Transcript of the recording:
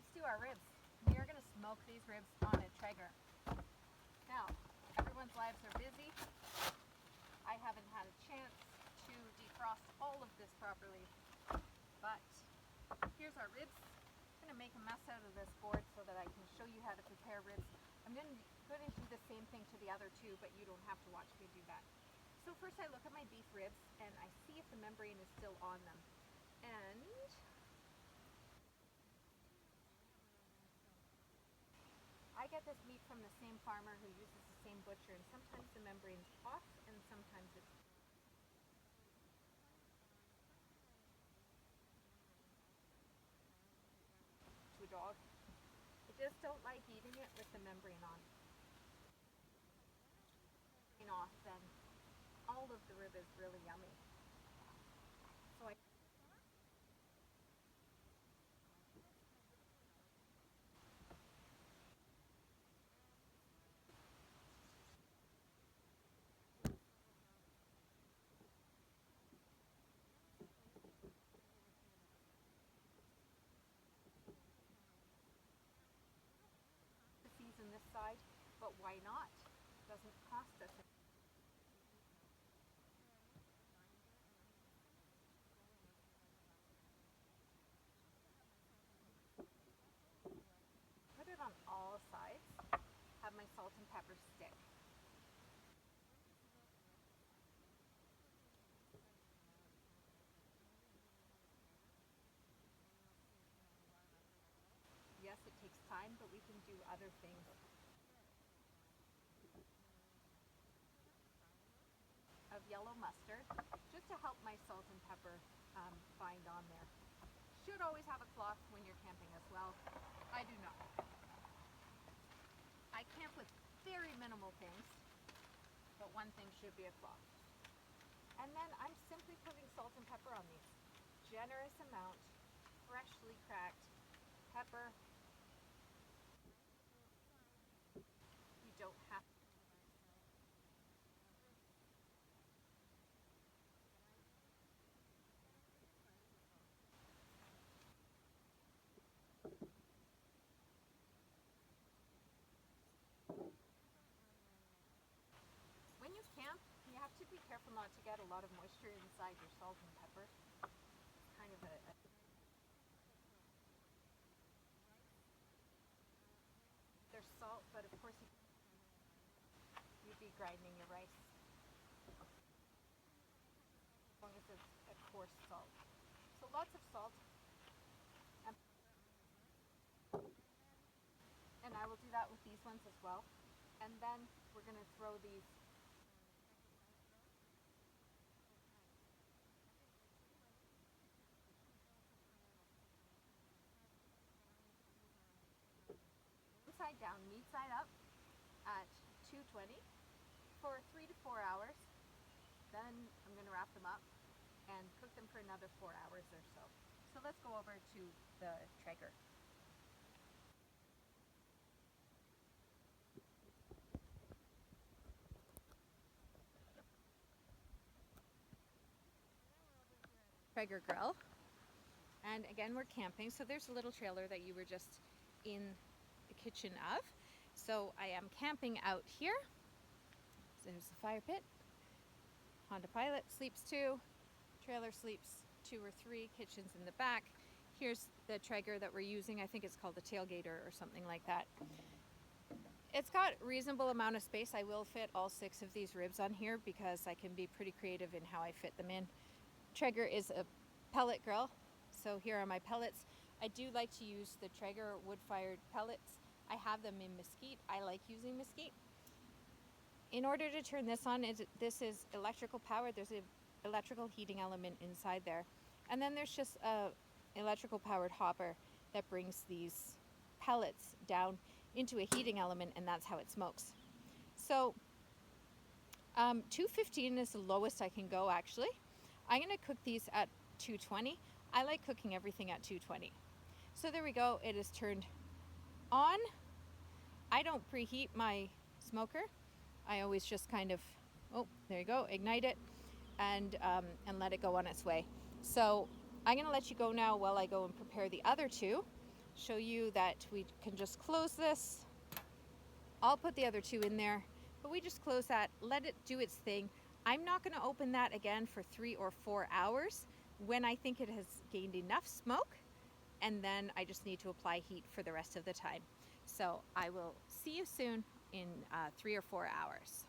let's do our ribs. We are going to smoke these ribs on a Traeger. Now, everyone's lives are busy. I haven't had a chance to defrost all of this properly, but here's our ribs. I'm going to make a mess out of this board so that I can show you how to prepare ribs. I'm going to do the same thing to the other two, but you don't have to watch me do that. So first I look at my beef ribs and I see if the membrane is still on them. And I get this meat from the same farmer who uses the same butcher, and sometimes the membrane's off and sometimes it's to a dog. I just don't like eating it with the membrane on. Off, then all of the rib is really yummy. So I season this side, but why not? It doesn't cost us. Put it on all sides. Have my salt and pepper stick. Yes, it takes time, but we can do other things. Of yellow mustard, just to help my salt and pepper bind on there. Should always have a cloth when you're camping as well. I do not. I camp with very minimal things, but one thing should be a cloth. And then I'm simply putting salt and pepper on these. Generous amount, freshly cracked pepper. You don't have to. When you camp, you have to be careful not to get a lot of moisture inside your salt and pepper. It's kind of there's salt, but of course you'd be grinding your rice. As long as it's a coarse salt. So lots of salt. And I will do that with these ones as well. And then we're going to throw these side down, meat side up at 220 for 3 to 4 hours. Then I'm going to wrap them up and cook them for another 4 hours or so. So let's go over to the Traeger. Traeger grill. And again, we're camping, so there's a little trailer that you were just in the kitchen of. So I am camping out here. So there's the fire pit. Honda Pilot sleeps 2, trailer sleeps 2 or 3, kitchen's in the back. Here's the Traeger that we're using. I think it's called the Tailgater or something like that. It's got a reasonable amount of space. I will fit all 6 of these ribs on here because I can be pretty creative in how I fit them in. Traeger is a pellet grill, so here are my pellets. I do like to use the Traeger wood-fired pellets. I have them in mesquite. I like using mesquite. In order to turn this on, this is electrical powered. There's an electrical heating element inside there. And then there's just a electrical powered hopper that brings these pellets down into a heating element, and that's how it smokes. So 215 is the lowest I can go, actually. I'm going to cook these at 220. I like cooking everything at 220. So there we go. It is turned on. I don't preheat my smoker. I always just kind of, oh, there you go, ignite it and let it go on its way. So I'm going to let you go now while I go and prepare the other 2. show you that we can just close this. I'll put the other two in there, but we just close that, let it do its thing. I'm not going to open that again for 3 or 4 hours when I think it has gained enough smoke, and then I just need to apply heat for the rest of the time. So I will see you soon in 3 or 4 hours.